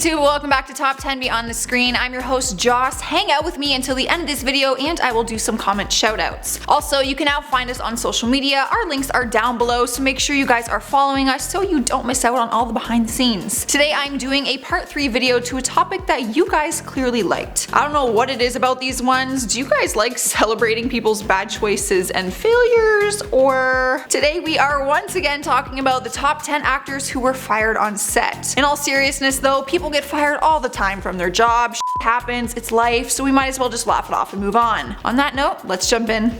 YouTube, welcome back to Top 10 Beyond the Screen. I'm your host Joss. Hang out with me until the end of this video and I will do some comment shoutouts. Also, you can now find us on social media. Our links are down below, so make sure you guys are following us so you don't miss out on all the behind the scenes. Today I'm doing a part 3 video to a topic that you guys clearly liked. I don't know what it is about these ones. Do you guys like celebrating people's bad choices and failures? Or today we are once again talking about the top 10 actors who were fired on set. In all seriousness though, people get fired all the time from their job. Shit happens, it's life, so we might as well just laugh it off and move on. On that note, let's jump in.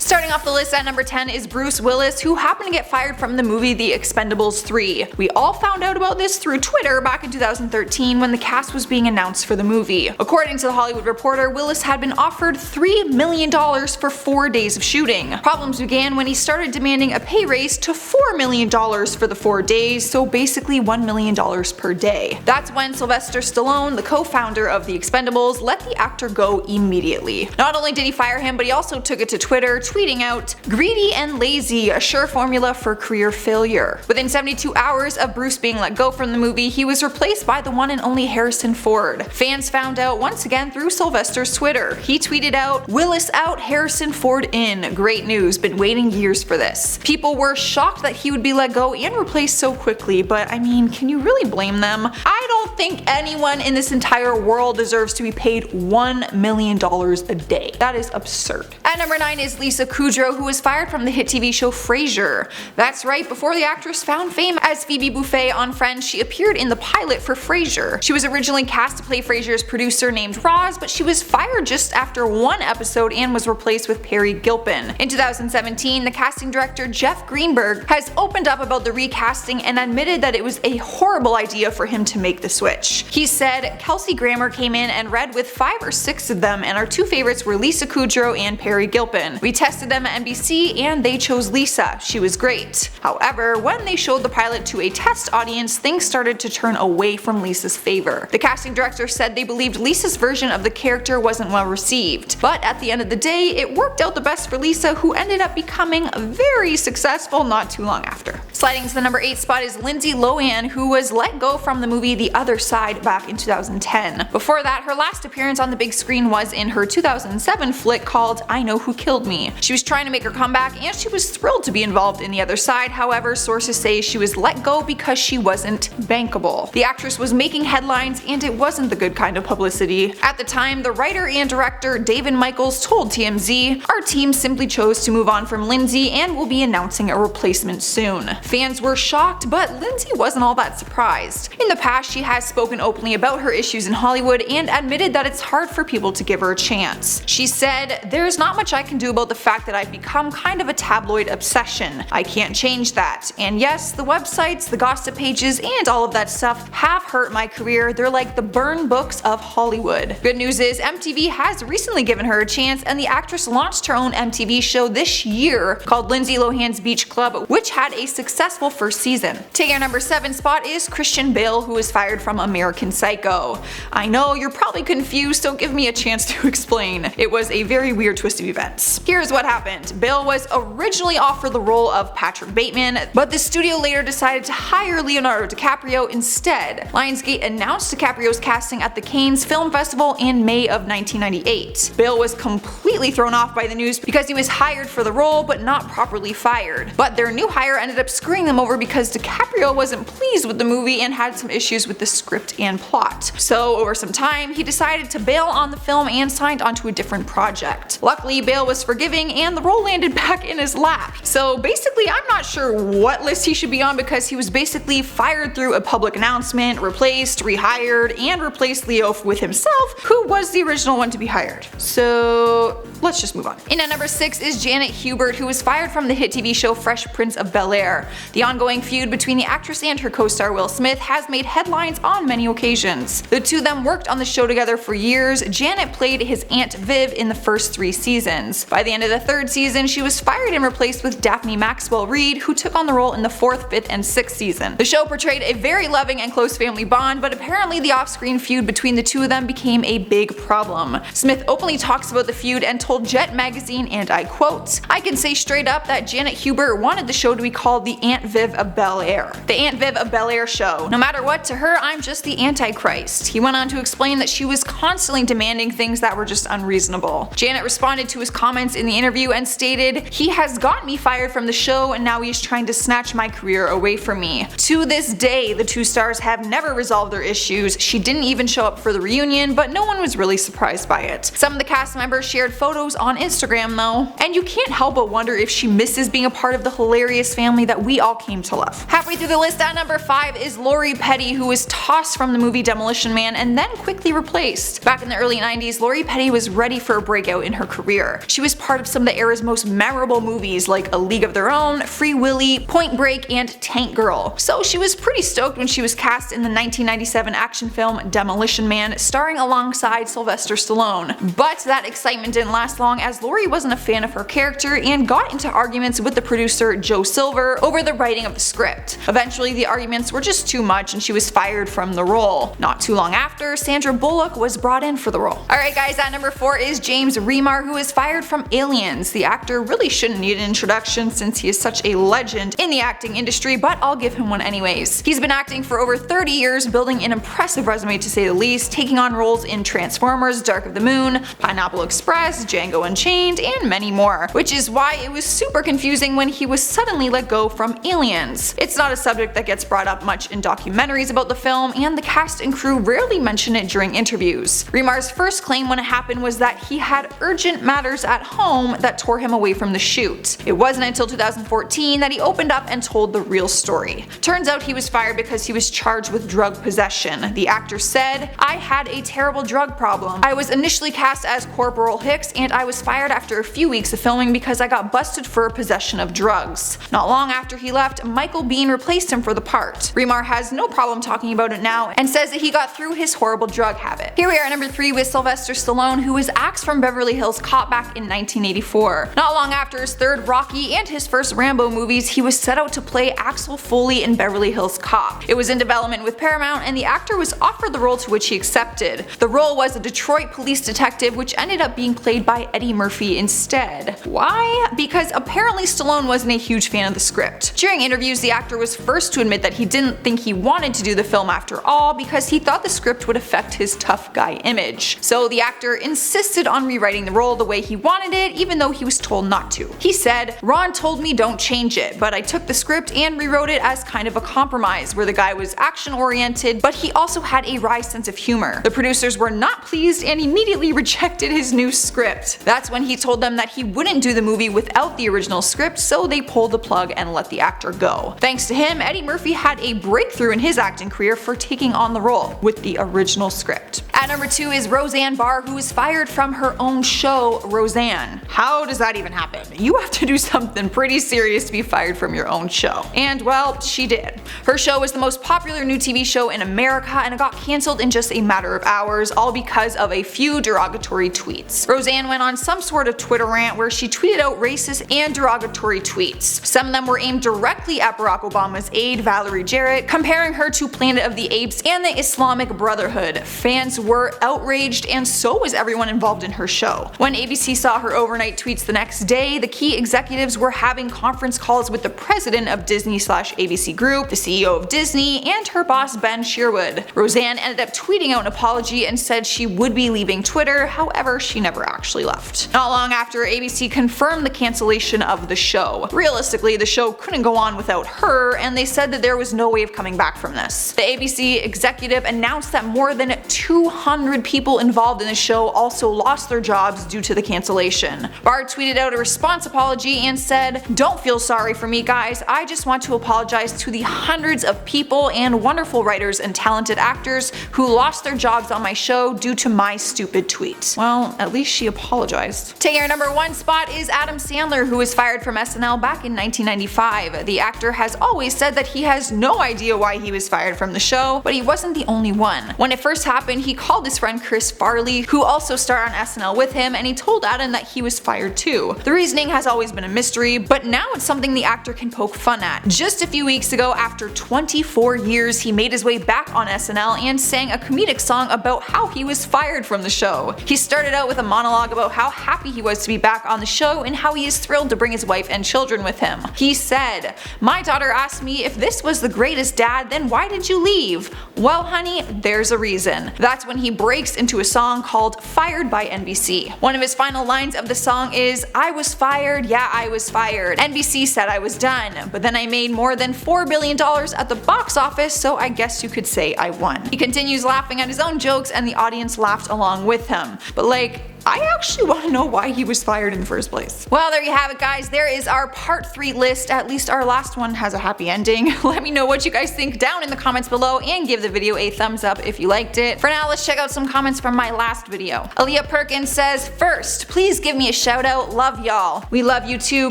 Starting off the list at number 10 is Bruce Willis, who happened to get fired from the movie The Expendables 3. We all found out about this through Twitter back in 2013 when the cast was being announced for the movie. According to The Hollywood Reporter, Willis had been offered $3 million for 4 days of shooting. Problems began when he started demanding a pay raise to $4 million for the 4 days, so basically $1 million per day. That's when Sylvester Stallone, the co-founder of The Expendables, let the actor go immediately. Not only did he fire him, but he also took it to Twitter, tweeting out, "Greedy and lazy, a sure formula for career failure." Within 72 hours of Bruce being let go from the movie, he was replaced by the one and only Harrison Ford. Fans found out once again through Sylvester's Twitter. He tweeted out, "Willis out, Harrison Ford in. Great news, been waiting years for this." People were shocked that he would be let go and replaced so quickly, but I mean, can you really blame them? I don't think anyone in this entire world deserves to be paid $1 million a day. That is absurd. At number 9 is Lisa Kudrow, who was fired from the hit TV show Frasier. That's right, before the actress found fame as Phoebe Buffay on Friends, she appeared in the pilot for Frasier. She was originally cast to play Frasier's producer named Roz, but she was fired just after 1 episode and was replaced with Perry Gilpin. In 2017, the casting director Jeff Greenberg has opened up about the recasting and admitted that it was a horrible idea for him to make the switch. He said, "Kelsey Grammer came in and read with 5 or 6 of them, and our 2 favorites were Lisa Kudrow and Perry Gilpin. We tested them at NBC and they chose Lisa. She was great. However, when they showed the pilot to a test audience, things started to turn away from Lisa's favor. The casting director said they believed Lisa's version of the character wasn't well received. But at the end of the day, it worked out the best for Lisa, who ended up becoming very successful not too long after." Sliding to the number 8 spot is Lindsay Lohan, who was let go from the movie The Other Side back in 2010. Before that, her last appearance on the big screen was in her 2007 flick called I Know Who Killed Me. She was trying to make her comeback and she was thrilled to be involved in The Other Side. However, sources say she was let go because she wasn't bankable. The actress was making headlines and it wasn't the good kind of publicity. At the time, the writer and director David Michaels told TMZ, "Our team simply chose to move on from Lindsay and will be announcing a replacement soon." Fans were shocked, but Lindsay wasn't all that surprised. In the past, she has spoken openly about her issues in Hollywood and admitted that it's hard for people to give her a chance. She said, "There's not much I can do about the fact that I've become kind of a tabloid obsession. I can't change that. And yes, the websites, the gossip pages, and all of that stuff have hurt my career. They're like the burn books of Hollywood." Good news is MTV has recently given her a chance, and the actress launched her own MTV show this year called Lindsay Lohan's Beach Club, which had a successful first season. Taking our number 7 spot is Christian Bale, who was fired from American Psycho. I know you're probably confused, so give me a chance to explain. It was a very weird twist of events. Here's what happened. Bale was originally offered the role of Patrick Bateman, but the studio later decided to hire Leonardo DiCaprio instead. Lionsgate announced DiCaprio's casting at the Cannes Film Festival in May of 1998. Bale was completely thrown off by the news because he was hired for the role but not properly fired. But their new hire ended up screwing them over because DiCaprio wasn't pleased with the movie and had some issues with the script and plot. So over some time, he decided to bail on the film and signed onto a different project. Luckily, Bale was forgiving and the role landed back in his lap. So basically, I'm not sure what list he should be on because he was basically fired through a public announcement, replaced, rehired, and replaced Leo with himself, who was the original one to be hired. So let's just move on. In at number 6 is Janet Hubert, who was fired from the hit TV show Fresh Prince of Bel-Air. The ongoing feud between the actress and her co-star Will Smith has made headlines on many occasions. The two of them worked on the show together for years. Janet played his Aunt Viv in the first 3 seasons. By the end of the 3rd season, she was fired and replaced with Daphne Maxwell Reid, who took on the role in the 4th, 5th, and 6th season. The show portrayed a very loving and close family bond, but apparently the off-screen feud between the two of them became a big problem. Smith openly talks about the feud interviewed and told Jet Magazine, and I quote, "I can say straight up that Janet Hubert wanted the show to be called the Aunt Viv of Bel-Air. The Aunt Viv of Bel-Air show. No matter what, to her, I'm just the Antichrist." He went on to explain that she was constantly demanding things that were just unreasonable. Janet responded to his comments in the interview and stated, "He has got me fired from the show and now he's trying to snatch my career away from me." To this day, the two stars have never resolved their issues. She didn't even show up for the reunion, but no one was really surprised by it. Some of the cast members shared photos on Instagram though, and you can't help but wonder if she misses being a part of the hilarious family that we all came to love. Halfway through the list at number 5 is Lori Petty, who was tossed from the movie Demolition Man and then quickly replaced. Back in the early 90s, Lori Petty was ready for a breakout in her career. She was part of some of the era's most memorable movies like A League of Their Own, Free Willy, Point Break, and Tank Girl. So she was pretty stoked when she was cast in the 1997 action film Demolition Man, starring alongside Sylvester Stallone. But that excitement didn't last long, as Lori wasn't a fan of her character and got into arguments with the producer Joe Silver over the writing of the script. Eventually the arguments were just too much and she was fired from the role. Not too long after, Sandra Bullock was brought in for the role. Alright guys, at number 4 is James Remar, who is fired from Aliens. The actor really shouldn't need an introduction since he is such a legend in the acting industry, but I'll give him one anyways. He's been acting for over 30 years, building an impressive resume to say the least, taking on roles in Transformers, Dark of the Moon, Pineapple Express, Django Unchained, and many more, which is why it was super confusing when he was suddenly let go from Aliens. It's not a subject that gets brought up much in documentaries about the film, and the cast and crew rarely mention it during interviews. Remar's first claim when it happened was that he had urgent matters at home that tore him away from the shoot. It wasn't until 2014 that he opened up and told the real story. Turns out he was fired because he was charged with drug possession. The actor said, "I had a terrible drug problem. I was initially cast as Corporal Hicks and I was fired after a few weeks of filming because I got busted for possession of drugs." Not long after he left, Michael Biehn replaced him for the part. Remar has no problem talking about it now and says that he got through his horrible drug habit. Here we are at number 3 with Sylvester Stallone, who was axed from Beverly Hills Cop back in 1984. Not long after his third Rocky and his first Rambo movies, he was set out to play Axel Foley in Beverly Hills Cop. It was in development with Paramount and the actor was offered the role, to which he accepted. The role was a Detroit police detective, which ended up being played by Eddie Murphy instead. Why? Because apparently Stallone wasn't a huge fan of the script. During interviews, the actor was first to admit that he didn't think he wanted to do the film after all because he thought the script would affect his tough guy image. So the actor insisted on rewriting the role the way he wanted it, even though he was told not to. He said, "Ron told me don't change it, but I took the script and rewrote it as kind of a compromise where the guy was action oriented, but he also had a wry sense of humor." The producers were not pleased and immediately rejected his new script. That's when he told them that he wouldn't do the movie without the original script, so they pulled the plug and let the actor go. Thanks to him, Eddie Murphy had a breakthrough in his acting career for taking on the role with the original script. At number 2 is Roseanne Barr, who was fired from her own show, Roseanne. How does that even happen? You have to do something pretty serious to be fired from your own show. And well, she did. Her show was the most popular new TV show in America and it got cancelled in just a matter of hours, all because of a few derogatory tweets. Roseanne went on some sort of Twitter rant where she tweeted out racist and derogatory tweets. Some of them were aimed directly at Barack Obama's aide, Valerie Jarrett, comparing her to Planet of the Apes and the Islamic Brotherhood. Fans were outraged and so was everyone involved in her show. When ABC saw her overnight tweets the next day, the key executives were having conference calls with the president of Disney/ABC Group, the CEO of Disney, and her boss Ben Sherwood. Roseanne ended up tweeting out an apology and said she would be leaving Twitter, however she never actually left. Not long after, ABC confirmed the cancellation of the show. Realistically, the show couldn't go on without her, and they said that there was no way of coming back from this. The ABC executive announced that more than 200 people involved in the show also lost their jobs due to the cancellation. Barr tweeted out a response apology and said, "Don't feel sorry for me, guys. I just want to apologize to the hundreds of people and wonderful writers and talented actors who lost their jobs on my show due to my stupid tweet." Well, at least she apologized. Taking our number 1 spot is Adam Sandler, who was fired from SNL back in 1995. The actor has always said that he has no idea why he was fired from the show, but he wasn't the only one. When it first happened, he called his friend Chris Farley, who also starred on SNL with him, and he told Adam that he was fired too. The reasoning has always been a mystery, but now it's something the actor can poke fun at. Just a few weeks ago, after 24 years, he made his way back on SNL and sang a comedic song about how he was fired from the show. He started out with a monologue about how happy he was to be back on the show and how he is thrilled to bring his wife and children with him. He said, "My daughter asked me if this was the greatest dad, then why did you leave? Well honey, there's a reason." That's when he breaks into a song called Fired by NBC. One of his final lines of the song is, "I was fired, yeah I was fired. NBC said I was done, but then I made more than $4 billion at the box office, so I guess you could say I won." He continues laughing at his own jokes and the audience laughed along with him. But like, I actually want to know why he was fired in the first place. Well, there you have it guys, there is our part 3 list. At least our last one has a happy ending. Let me know what you guys think down in the comments below and give the video a thumbs up if you liked it. For now, let's check out some comments from my last video. Aaliyah Perkins says, "First, please give me a shout out, love y'all." We love you too,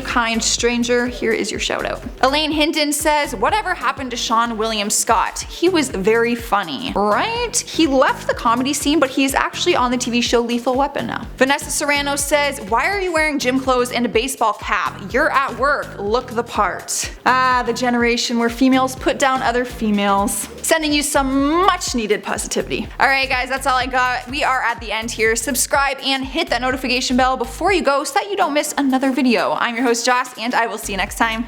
kind stranger, here is your shout out. Elaine Hinton says, "Whatever happened to Sean William Scott? He was very funny." Right? He left the comedy scene, but he's actually on the TV show Lethal Weapon now. Vanessa Serrano says, "Why are you wearing gym clothes and a baseball cap? You're at work, look the part." Ah, the generation where females put down other females. Sending you some much needed positivity. Alright guys, that's all I got. We are at the end here. Subscribe and hit that notification bell before you go so that you don't miss another video. I'm your host Joss and I will see you next time.